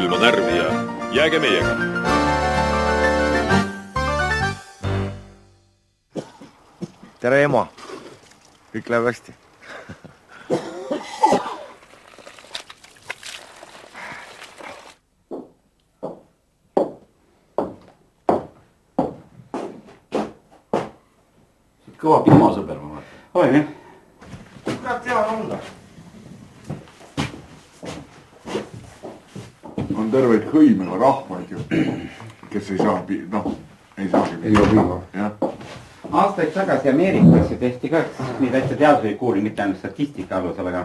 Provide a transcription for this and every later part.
ilma närvi ja jääge meiega. Tere ema, kõik läheb hästi. Kõva piimasõber ma vaatan. Oi, jah. Kurat teavad olla. On terveid hõimega rahvaid ju, kes ei saa, ei saagi piima. Aastaid tagasi Ameerikas ju tehti ka nii täitsa teaduslik uuring, mitte ainult statistika alusel, aga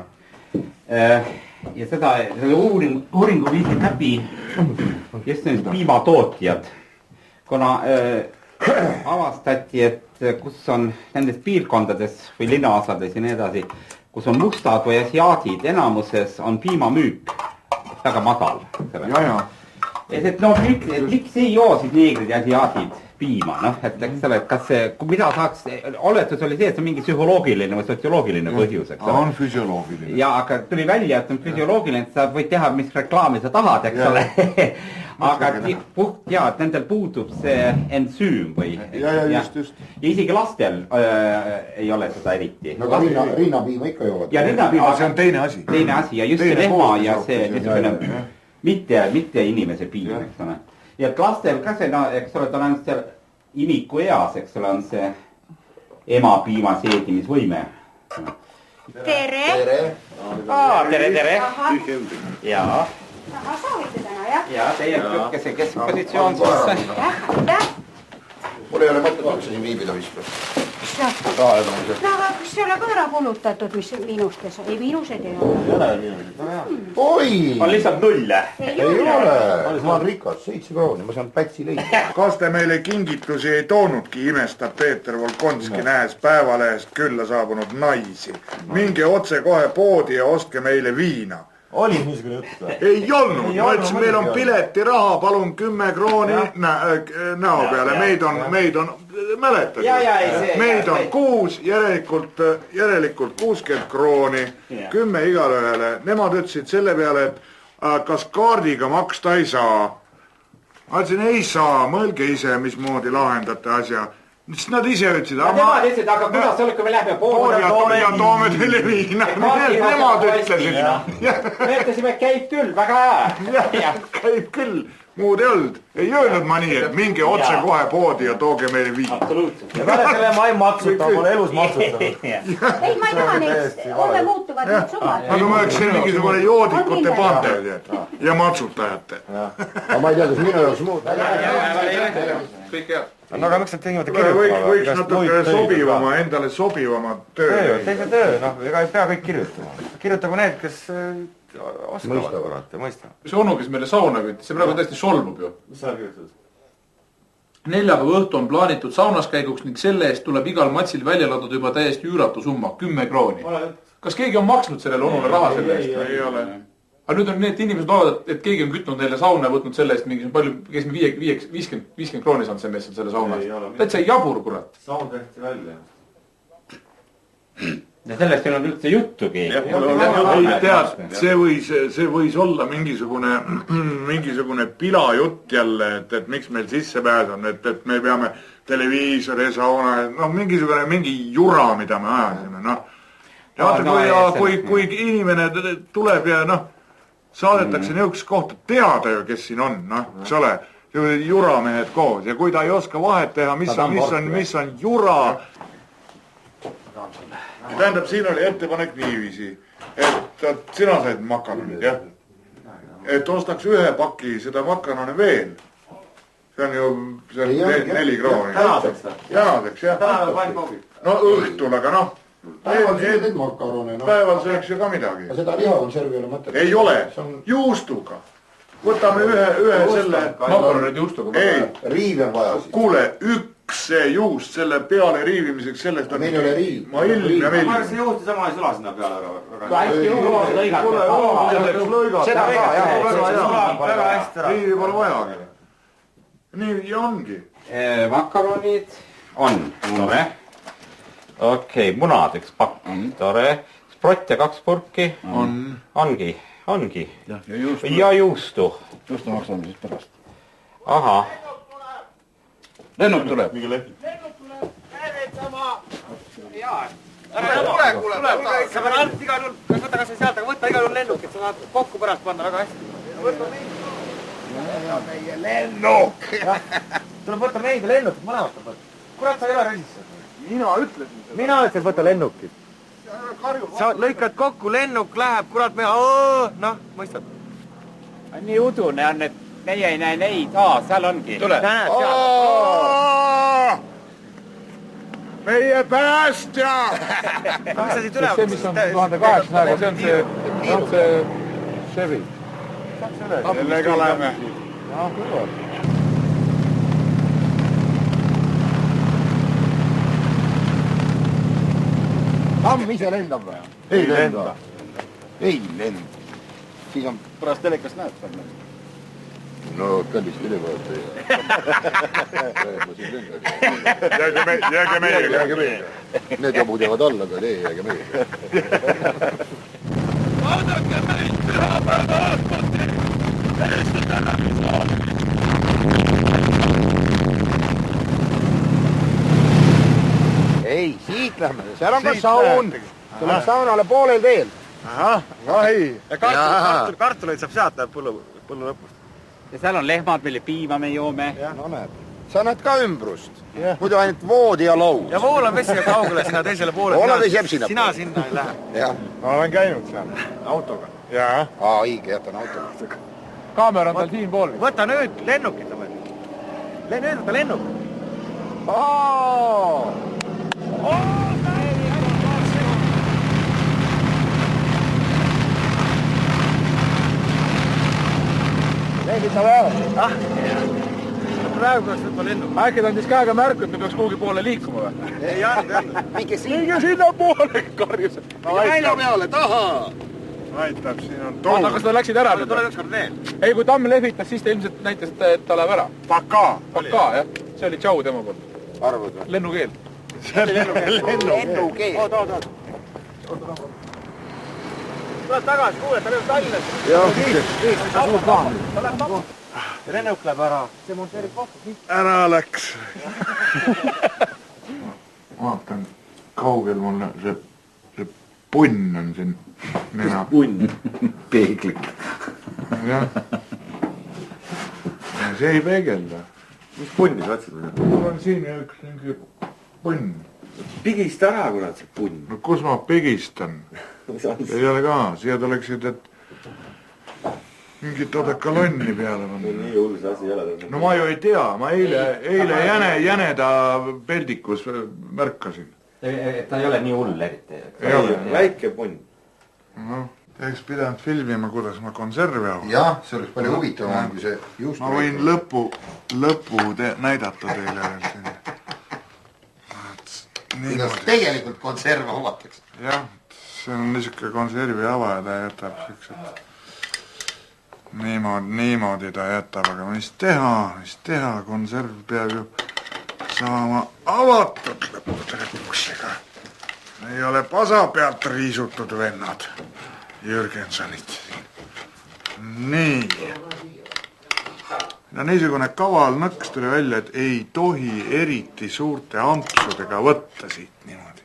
ja selle uuringu viisid läbi just need piimatootjad, kuna avastati, et kus on nendes piirkondades või linnaosades ja nii edasi, kus on mustad või asiaadid, enamuses on piimamüük väga madal. Et no miks ei joo siis neegrid ja asiaadid piima, et eks ole, et kas see, mida saaks, oletus oli see, et see on mingi psühholoogiline või sotsioloogiline põhjus, eks ole. On füsioloogiline. Ja, aga tuli välja, et on füsioloogiline, et sa võid teha, mis reklaami sa tahad, eks ole. Aga puht ja, et nendel puudub see ensüüm või. Just. Ja isegi lastel ei ole seda eriti. No aga rinnapiima ikka joovad. Ja rinnapiima. See on teine asi. Teine asi ja just see lehma ja see niisugune mitte inimese piim, eks ole. Ja et lastel ka see, eks ole, ta on ainult seal imiku eas, eks ole, on see ema piima seedimisvõime. Tere! Tere! Jaa. Aha, soovite täna, jah? Jaa, teie keskpositsioon siis. Jah. Mul ei ole mõtet üldse siin viibida vist. No, aga kas ei ole ka ära kulutatud, mis miinustes? Ei, miinused ei ole. Oi! On lihtsalt nulle. Ei ole. Ma olen rikas, 7 krooni, ma saan pätsi leida. Kas te meile kingitusi ei toonudki, imestab Peeter Volkonski nähes Päevalehest külla saabunud naisi? Minge otse kohe poodi ja ostke meile viina. Oli niisugune jutt või? Ei olnud, ma ütlesin, meil on piletiraha, palun 10 krooni näo peale, meid on, mäletad? Meid on 6, järelikult 60 krooni, 10 igale ühele. Nemad ütlesid selle peale, et kas kaardiga maksta ei saa. Ma ütlesin, ei saa, mõelge ise, mismoodi lahendate asja. Siis nad ise ütlesid, nemad ütlesid, aga kuidas see oli, kui me lähme poodi ja toome teile viina. Nemad ütlesid. Me ütlesime, käib küll, väga hea. Käib küll, muud ei olnud. Ei öelnud ma nii, et minge otse kohe poodi ja tooge meile viina. Absoluutselt. Ja peale selle ma ei matsuta, ma olen elus matsutanud. Ei, ma ei taha neist, homme muutuvad need summad. Aga ma oleks mingisugune joodikute pandel ja matsutajate. Aga ma ei tea, kas minu jaoks muud. Kõik head. No aga miks nad tegivad kirjutama? Võiks natuke endale sobivama töö. Teise töö, ega ei pea kõik kirjutama. Kirjutagu need, kes oskavad kurat ja mõista. See onu, kes meile sauna küttis, see praegu tõesti solmub ju. Mis sa kirjutad? Neljapäeva õhtu on plaanitud saunas käiguks ning selle eest tuleb igal matsil välja ladud juba täiesti üüratu summa, 10 krooni. Kas keegi on maksnud sellele onule raha selle eest? Ei ole. Aga nüüd on need inimesed olevad, et keegi on kütnud neile sauna ja võtnud selle eest mingisugune palju, kes 50 krooni saanud see mees selle sauna eest. Täitsa jabur, kurat. Saun tehti välja. Ja sellest ei olnud üldse juttugi. Tead, see võis olla mingisugune pilajutt jälle, et miks meil sisse pääs on, et me peame televiisori, sauna, mingi jura, mida me ajasime, kui inimene tuleb ja saadetakse niisugust kohta teada ju, kes siin on, eks ole, juramehed koos ja kui ta ei oska vahet teha, mis on jura. Tähendab, siin oli ettepanek niiviisi, et sina said makaronid, jah? Et ostaks ühe paki seda makarone veel. See on ju 4 krooni. Tänaseks, jah. No õhtul, aga Päeval söödid makarone. Päeval sööks ju ka midagi. Ja seda lihakonservi ei ole mõtet. Ei ole, juustuga. Võtame ühe selle... Makaronid juustuga. Ei. Riivi on vaja siis. Kuule, üks see juust selle peale riivimiseks sellest on... Meil ei ole riiv. Ma ilm ja meil. Ma arvan, see juusti sama ei sula sinna peale. Hästi juhul lõigata. Seda väga hästi ära. Riivi pole vajagi. Nii ja ongi. Makaronid on. Okei, munad üks pakk. Tore. Sprott ja 2 purki. Ongi. Ja juustu. Just maksame siis pärast. Ahah. Lennuk tuleb. Tule, sa pead alt igal juhul, võta kas või sealt, aga võta igal juhul lennuk, et sa saad kokku pärast panna väga hästi. Meie lennuk! Tuleb võtta meid ja lennukit, mõlemad tuleb võtta. Kurat, sa ei ole režissöör. Mina ütlesin seda. Mina ütlesin, võtta lennukit. Sa lõikad kokku, lennuk läheb, kurat, noh, mõistad. Nii udune on, et meie ei näe neid. Seal ongi. Tule. Näed, seal. Meie päästja! Mis sa siit üle? See, mis on 1800, see on see Chevy. Sellega läheme. Tamm ise lendab või? Ei lenda. Ei lenda. Siis on... Pärast telekast näed panna. No, kallis televaata. Jääge meiega. Need jobud jäävad alla, aga teie jääge meiega. Vaadake meid pühapäeva õhtuti! Täiesti televisiooni! Ei, siit lähme. Seal on ka saun. Tuleb saunale poolel teel. Ahah, vahi. Ja kartuleid saab sealt, läheb põllu lõpust. Ja seal on lehmad, mille piima me joome. No näed. Sa näed ka ümbrust. Muidu ainult voodi ja laud. Ja voola vesi ja kaugele sinna teisele poole. Voola vesi jääb sinna. Sina sinna ei lähe. Jah. Ma olen käinud seal. Autoga. Jaa. Õige, jätan autoga. Kaamera on tal siin pool. Võta nüüd lennukit. Nüüd võta lennuk. Meeldib sa veel? Praegu peaks võtma lennuk. Äkki ta andis käega märku, et me peaks kuhugi poole liikuma või? Ei andnud. Minge Minge sinna poole, karjus. välja peale, taha! Aitab, siin on Oota, kas nad läksid ära? Tule ükskord veel. Ei, kui Tamm lehvitas, siis ta ilmselt näitas, et ta läheb ära. Paka. Paka, jah. See oli tšau tema poolt. Arvad või? Lennukeel. Lennukeel. Oot. Tule tagasi, kuule, ta läheb Tallinnas. Ja lennuk läheb ära. See monteerib kokku. Ära läks. Vaatan, kaugel mul see punn on siin. Nena. Punn. Peeglik. Jah. Ja see ei peegelda. Mis punni sa võtsid? Mul on siin üks mingi punn. Pigista ära, kurat, see punn. No kus ma pigistan? Ei ole ka. Siia tuleksid, et mingit odekalonni peale panna. Nii hull see asi ei ole. No ma ju ei tea. Ma eile jäneda peldikus märkasin. Ta ei ole nii hull eriti. Väike punn. No, eks pidanud filmima, kuidas ma konserve olen. Jah, see oleks palju huvitavam, kui see juust... Ma võin lõpu näidata teile veel siin. Kuidas tegelikult konserve avatakse. Jah, see on niisugune konservi ava ja ta jätab siuksed... Niimoodi ta jätab, aga mis teha, konserv peab ju saama avatud lõppude lõpuks, ega ei ole pasa pealt riisutud vennad, Jürgensonid. Nii. Ja niisugune kaval nõks tuli välja, et ei tohi eriti suurte ampsudega võtta siit niimoodi.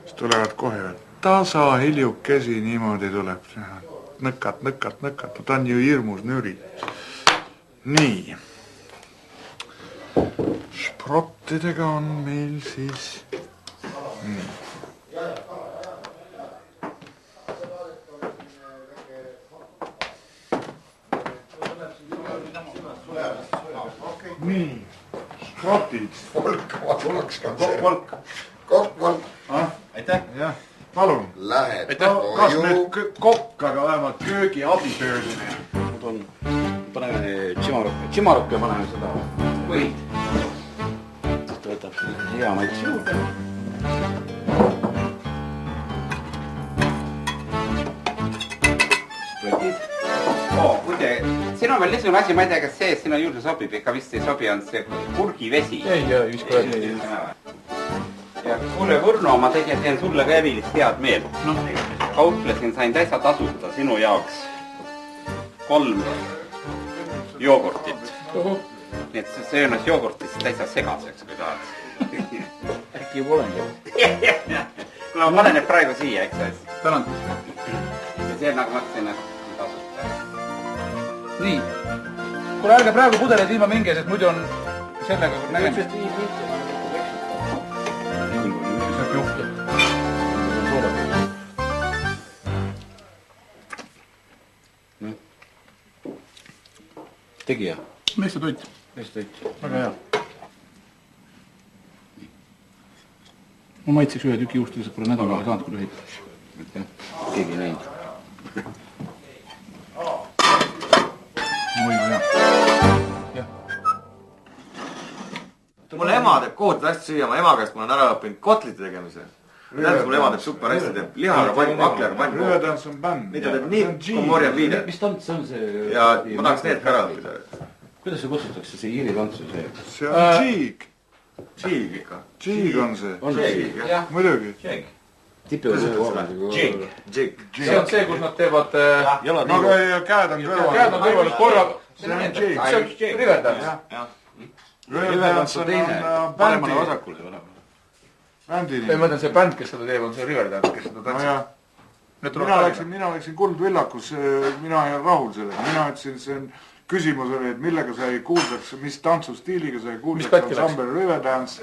Siis tulevad kohe tasa hiljukesi niimoodi tuleb. Nõkat, ta on ju hirmus nüri. Nii. Sprottidega on meil siis... Nii. Nii. Sprotid. Kokk. Aitäh. Jah, palun. Lähed. Kas nüüd kokk, aga vähemalt köögi abitööline? Paneme Chimarokke ja paneme seda Või? siis ta võtab hea maitse juurde. Sprotid. Muide, siin on veel niisugune asi, ma ei tea, kas see sinna juurde sobib, ikka vist ei sobi, on see kurgivesi. Ei viska välja. Ja kuule, Võrno, ma tegelikult teen sulle ka erilist head meelt. Kauplesin, sain täitsa tasuta sinu jaoks 3 joogurtit. Nii et see on joogurtist täitsa segaseks, kui tahad. Äkki polegi. Kuule, ma panen need praegu siia, eks see. Tänan. Ja see nagu mõtlesin, et tasuta. Nii. Kuule, ärge praegu pudeleid ilma minge, sest muidu on sellega nägemist. Saab juhtu. Tegija. Meeste toit. Väga hea. Ma maitseks ühe tüki juustu, lihtsalt pole nädalaga saanud, kui lühid. Keegi ei näinud. Oi, hea. Jah. Mul ema teeb kohutavalt hästi süüa, ma ema käest ma olen ära õppinud kotlite tegemise. Tead, mul ema teeb super hästi, teeb lihaga pann, maklaga pann. Röödans on bänd. Mida teeb nii komorja viide. Mis tants see on see? Ja ma tahaks need ka ära õppida. Kuidas see kutsutakse, see Iiri tantsu see? See on džiig. Džiig ikka. Džiig on see. On Džiig, jah? Muidugi. Džiig. See on see, kus nad teevad... Aga ja käed on kõrval. Käed on kõrval, korra... See on džiig. See on Riverdance. Röödans on Paremale vasakule või? bändi Ei, ma mõtlen, see bänd, kes seda teeb, on see Riverdance, kes seda tantsib. Mina läksin Kuldvillakus, mina ei ole rahul sellega. Mina ütlesin, see on küsimus oli, et millega sai kuulsaks, mis tantsustiiliga sai kuulsaks ansambel Riverdance.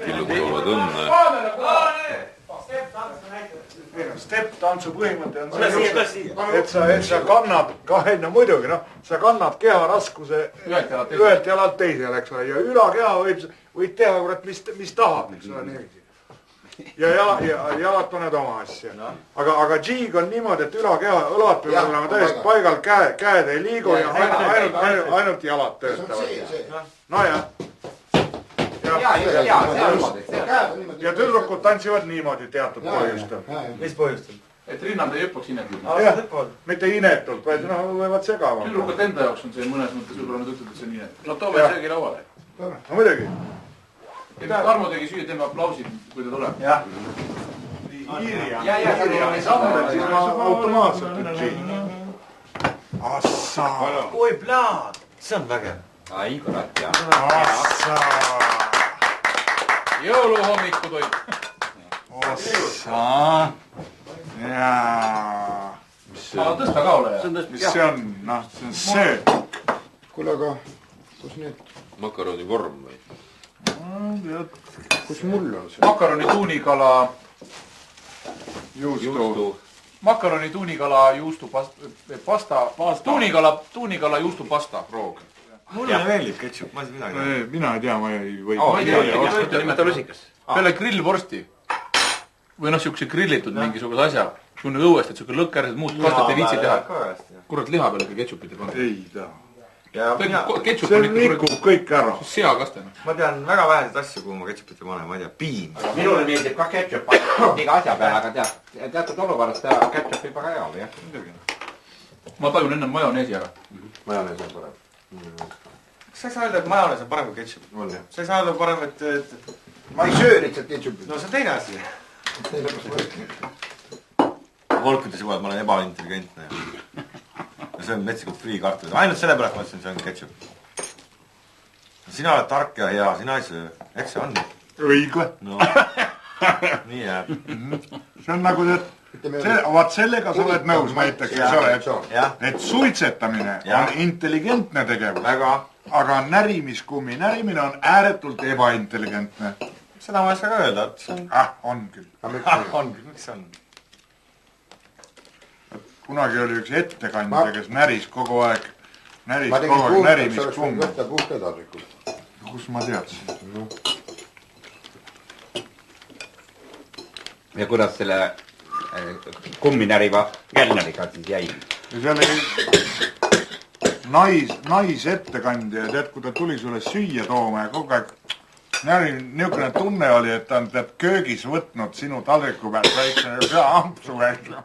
Step-tantsu põhimõte on see, et sa kannad, no muidugi, sa kannad keha raskuse ühelt jalalt teisele, eks ole, ja ülakeha võid teha, kurat, mis tahab, eks ole, niiviisi. Ja jalad paned oma asja. Aga džiig on niimoodi, et ülakeha, õlad peavad olema täiesti paigal, käed ei liigu ja ainult jalad töötavad. No jah. Ja tüdrukud tantsivad niimoodi teatud põhjustel. Mis põhjustel? Et rinnad ei hüppaks inetult. Mitte inetult, vaid võivad segama. Tüdrukud enda jaoks on see mõnes mõttes, võib-olla nad ütled, et see on inetult. No toome söögi lauale. No muidugi. Tarmo tegi süüa, teeme aplausid, kui ta tuleb. Jah. Iiri on sammel, siis ma automaatselt džiig. Assa. Oi, plaad! See on vägev. Ai, kurat, jah. Assa. Jõuluhommikutoit. Ossa. Jaa. Tõsta ka ole. Mis see on? See on söök. Kuule, aga kus need? Makaroni vorm või? Kus mul on see? Makaroni tuunikala Juustu. Makaroni tuunikala juustu pasta. Tuunikala juustu pasta roog. Mulle meeldib ketšup, ma ei saa midagi. Mina ei tea, ma ei või. Nimeta lusikas. Peale grillvorsti. Või siukse grillitud mingisuguse asja. Kui õuest, et siuke lõkk ääres muust pastat ei viitsi teha. Kurat, liha peale ka ketšupit ei pannud. Ei taha. See rikub kõik ära. Seakaste. Ma tean väga väheseid asju, kuhu ma ketšupit ei pane, ma ei tea, piim. Minule meeldib ka ketšup iga asja peale, aga teatud olukorras ketšup juba ka hea või jah? Ma tajun ennem majoneesi ära. Majonees on parem. Kas sa ei saa öelda, et majonees on parem kui ketšup? Sa ei saa öelda parem, et... Ma ei söö lihtsalt ketšupit. No see on teine asi. Volkides juba, et ma olen ebaintelligentne. Ja see on metsikult free kartulid. Ainult selle pärast ma ütlesin, see on ketšup. Sina oled tark ja hea, sina ei söö. Eks see on. Õigle. No. Nii jääb. See on nagu, vaat sellega sa oled nõus näiteks, et suitsetamine on intelligentne tegevus, aga närimiskummi närimine on ääretult ebaintelligentne. Seda ma ei saa ka öelda, et... On küll. On küll, miks on? Kunagi oli üks ettekandja, kes näris kogu aeg närimiskummi. Võtta puht edasikult. Kus ma teadsin? Ja kuidas selle kummi näriva kelneriga siis jäi? Ja seal oli naisettekandja ja tead, kui ta tuli sulle süüa tooma ja kogu aeg niisugune tunne oli, et ta on köögis võtnud sinu taldriku pealt väikse ampsu välja.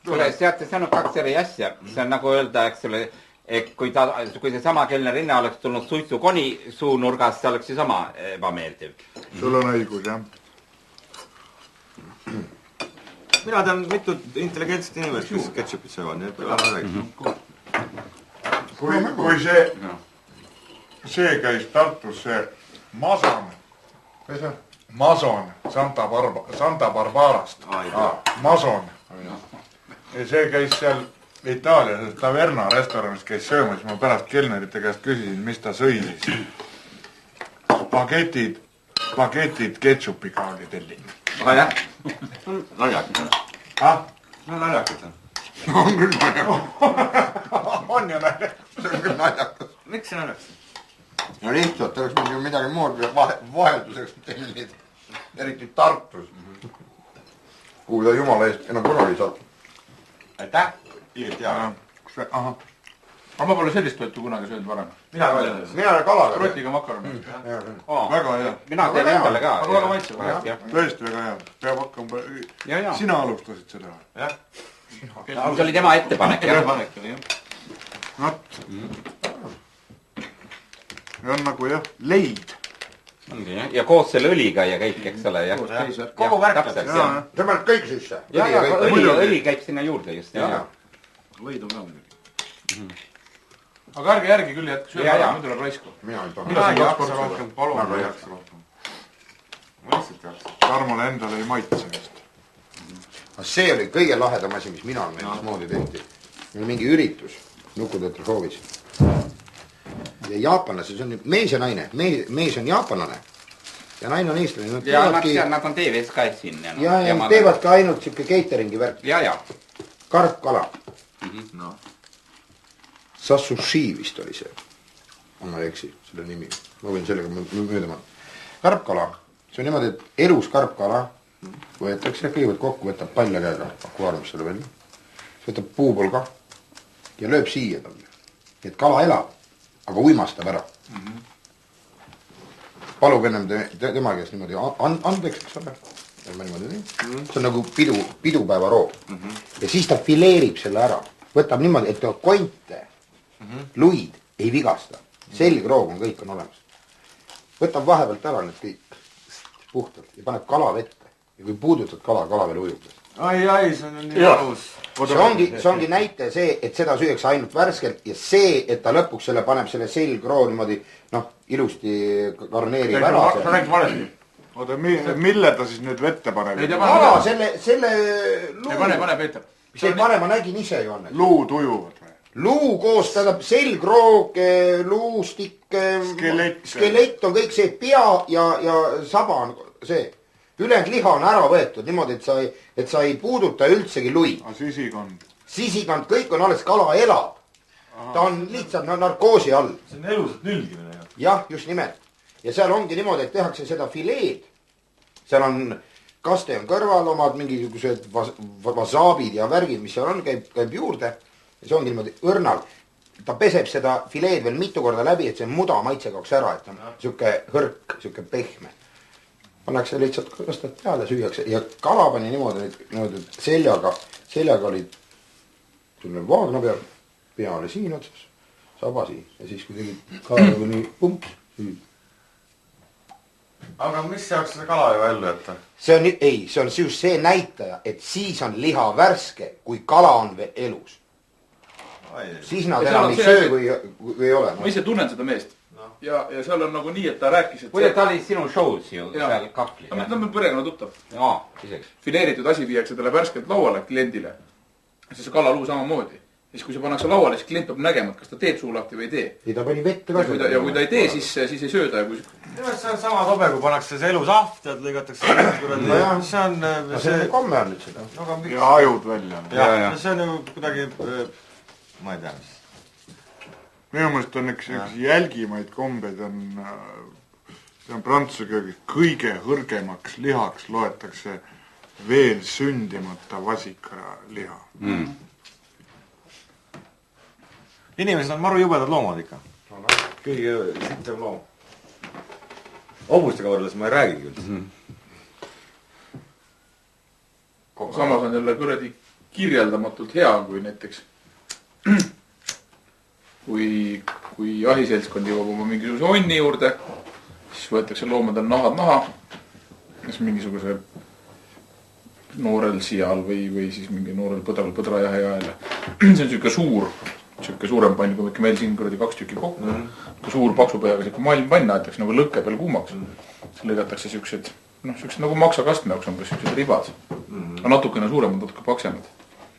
Teate, see on kaks eri asja. See on nagu öelda, eks ole, et kui see sama kelnerinna oleks tulnud suitsukoni suunurgas, see oleks ju sama ebameeldiv. Sul on õigus, jah. Mina tean mitut intelligentset inimest, kes ketšupit söövad, nii et ära räägi. Kui see see käis Tartus see Mason. Mason Santa Barbarast. Mason. Ja see käis seal Itaalias Taverna restoranis käis söömas. Ma pärast kelnerite käest küsisin, mis ta sõi siis. Paketid ketšupiga oli tellinud. Jah. Naljakas. No naljakas on. On küll naljakas. On ju naljakas. See on küll naljakas. Miks see naljakas? No lihtsalt, oleks meil ju midagi muud vahelduseks tellid. Eriti Tartus. Kuhu ta jumala eest enam kunagi saab. Aitäh! Ilgelt hea. Aga ma pole sellist toitu kunagi söönud varem. Mina ka olen. Mina olen kalaga. Rotiga makaron. Väga hea. Mina teen endale ka. Aga väga maitsev. Tõesti väga hea. Peab hakkama... Sina alustasid seda. Jah. See oli tema ettepanek. Ettepanek oli jah. Not. Ja on nagu jah, leid. Ja koos selle õliga ja kõik, eks ole. Kogu värk. See paneb kõik sisse. Õli käib sinna juurde just. Võidu ka muidugi. Aga ärge järgi küll jätke sööma, nüüd tuleb raisku. Mina ei taha. Mina ei jaksa rohkem, palun. Väga ei jaksa rohkem. Mõistlik jaksa. Tarmole endale ei maitse vist. See oli kõige lahedam asi, mis mina olen mismoodi tehti. Meil oli mingi üritus Nukuteatri hoovis. Ja jaapanlase, see on mees ja naine. Mees on jaapanlane. Ja naine on eestlane. Ja nad on TV-s ka siin. Ja teevad ka ainult siuke cateringi värk. Ja. Karpkala. Sasushi vist oli see. Ma ei eksi, selle nimi. Ma võin sellega möödama. Karpkala. See on niimoodi, et elus karpkala võetakse kõigepealt kokku, võtab palja käega akvaariumis selle välja. Võtab puupolga ja lööb siia talle. Et kala elab, aga uimastab ära. Palub ennem tema käest niimoodi andeks, eks ole. See on nagu pidupäeva roo. Ja siis ta fileerib selle ära. Võtab niimoodi, et konte, luid ei vigasta. Selgroog on kõik on olemas. Võtab vahepealt ära need kõik puhtalt ja paneb kala vette. Ja kui puudutad kala veel ujub. Ai, see on nii õus. See ongi näite see, et seda süüakse ainult värskelt ja see, et ta lõpuks selle paneb selle selgroo niimoodi, ilusti garneerib ära. Sa räägid valesti. Oota, mille ta siis nüüd vette paneb? Selle luu. Pane, Peeter. See pane, ma nägin ise ju on. Luud ujuvad või? Luu koos, tähendab selgroog, luustik, skelett on kõik see pea ja saba on see. Ülejäänud liha on ära võetud niimoodi, et sa ei puuduta üldsegi luid. Sisikond. Sisikond, kõik on alles, kala elab. Ta on lihtsalt narkoosi all. See on elusat nülgimine. Jah, just nimelt. Ja seal ongi niimoodi, et tehakse seda fileed. Seal on, kaste on kõrval omad, mingisugused vasaabid ja värgid, mis seal on, käib juurde. Ja see ongi niimoodi õrnal. Ta peseb seda fileed veel mitu korda läbi, et see muda maitse kaoks ära, et ta on siuke hõrk, siuke pehme. Pannakse lihtsalt kõstad peale, süüakse ja kala pani niimoodi, et seljaga oli selline vaagna peal, pea oli siin otsas, saba siin ja siis kui tegid kalaga nii pumps, süüd. Aga mis jaoks seda kala ju ellu jätta? See on just see näitaja, et siis on liha värske, kui kala on veel elus. Siis nad enam ei söö või ei ole. Ma ise tunnen seda meest. Ja seal on nagu nii, et ta rääkis, et... Kui ta oli sinu show's ju seal kahvli. Ta on põrega tuttav. Jaa, iseks. Fileeritud asi viiakse talle värskelt lauale kliendile. Siis see kalaluu samamoodi. Siis kui see pannakse lauale, siis klient peab nägema, kas ta teeb suu lahti või ei tee. Ei, ta pani vette ka. Ja kui ta ei tee, siis ei sööda. See on sama tobe, kui pannakse see elusaht ja lõigatakse... See on komme on nüüd seda. Ja ajud välja. Ja see on ju kuidagi... Ma ei tea, mis... Minu mõelest on üks jälgimaid kombeid on prantsuse köögis kõige hõrgemaks lihaks loetakse veel sündimata vasikaliha. Inimesed on maru jubedad loomad ikka. Kõige sittem loom. Hobustega võrreldes ma ei räägi küll. Samas on jälle kuradi kirjeldamatult hea, kui näiteks kui jahiseltskond jõuab oma mingisuguse onni juurde, siis võetakse loomadel nahad maha, siis mingisuguse noorel sial või siis mingi noorel põdrajahe jaele. See on siuke suur siuke suurem pann, kui ikka meil siin kuradi 2 tükki kokku. Suur paksupõjaga siuke malmpann aetakse nagu lõkke peal kuumaks. See lõigatakse siuksed, siuksed nagu maksakastme jaoks umbes siuksed ribad. Natukene suuremad, natuke paksemad.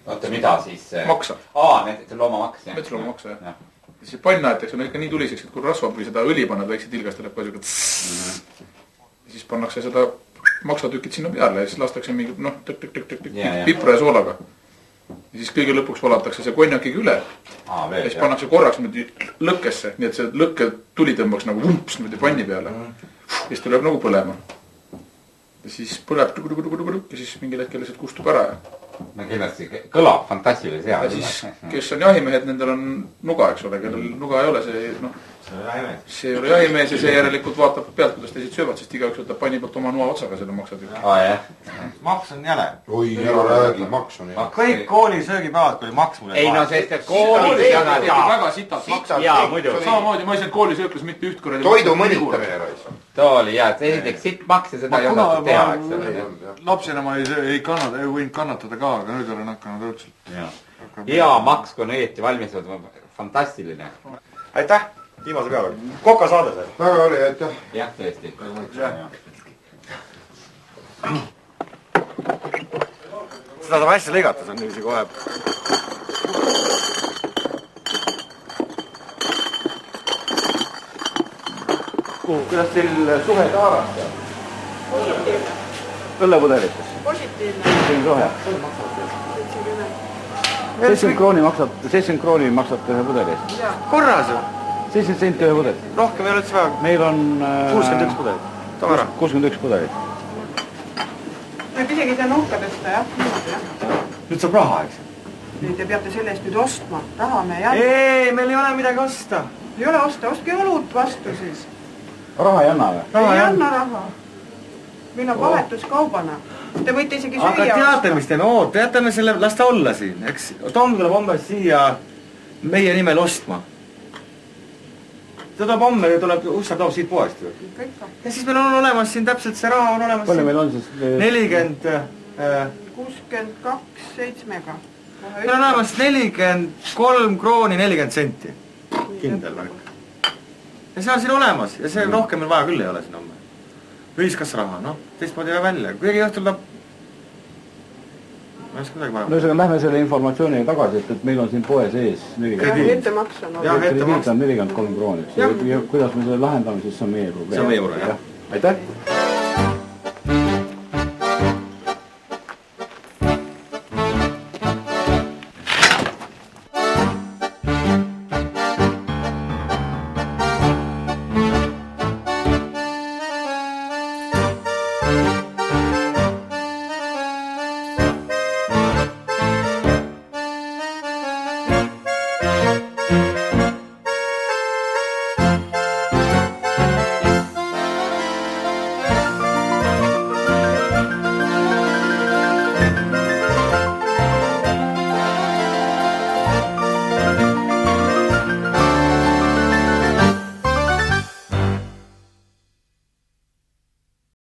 Oota, mida siis? Maksa. Need loomamaks, jah. Metsloomamaksa, jah. See pann aetakse on ikka nii tuliseks, et kui rasvab või seda õli paned väikse tilgast, tuleb ka siuke siis pannakse seda maksatükid sinna peale ja siis lastakse mingi, pipra ja soolaga. Ja siis kõige lõpuks valatakse see konjakiga üle. Ja siis pannakse korraks lõkkesse, nii et see lõkke tuli tõmbaks nagu vumps panni peale. Ja siis tuleb nagu põlema. Ja siis põleb ja siis mingil hetkel lihtsalt kustub ära. No kindlasti kõlab fantastilise hea. Ja siis, kes on jahimehed, nendel on nuga, eks ole, kellel nuga ei ole, see ei ole jahimees ja see järelikult vaatab pealt, kuidas teised söövad, sest igaüks võtab panni poolt oma noa otsaga selle maksatükki. Maks on jäle. Oi, ära räägi, maks on jäle. Kõik kooli söögipäevad, kui maks mulle ei no sest, et koolis väga sitalt maks. Jaa, muidu. Samamoodi ma ei saanud koolis ööklas mitte üht korda. Toidu mõnitamine raisa. Too oli jah, et esiteks sitt maks ja seda ei osatud teha, eks ole. Lapsena ma ei võinud kannatada ka, aga nüüd olen hakanud õudselt. Hea maks, kui on õieti valmistatud, fantastiline. Aitäh, viimase peale. Koka saade sai. Väga oli, aitäh. Jah, tõesti. Seda saab hästi lõigata, see on niiviisi kohe. Kuidas teil suhe taarast? Õllepudelites? Positiivne. See on sohe. 70 krooni maksab ühe pudeli eest. Korras ju. 70 senti ühe pudel. Rohkem ei ole üldse vaja. Meil on 61 pudelit. Tama ära. 61 pudelit. Võib isegi see nuhka tõsta, jah? Nüüd saab raha, eks? Te peate selle eest nüüd ostma. Raha me ei anna. Ei, meil ei ole midagi osta. Ei ole osta, ostke õlut vastu siis. Raha ei anna või? Ei anna raha. Meil on vahetuskaubana. Te võite isegi süüa osta. Aga teate, mis teeme? Jätame selle, las ta olla siin, eks? Tom tuleb homme siia meie nimel ostma. Ta tuleb homme ja tuleb, Ussa toob siit poest ju. Ja siis meil on olemas siin täpselt see raha on olemas. Palju meil on siis? 40... 62,7-ga. Meil on olemas 43 krooni 40 senti. Kindel värk. Ja see on siin olemas ja see rohkem meil vaja küll ei ole siin homme. Ühiskas raha, teistmoodi ei välja. Kõigi õhtul tahab... Ma ei oska midagi vaja. No lähme selle informatsiooniga tagasi, et meil on siin poe sees 40. Ettemaks on olnud. Krediit on 43 krooni. Ja kuidas me selle lahendame, siis see on meie probleem. See on meie probleem, jah. Aitäh!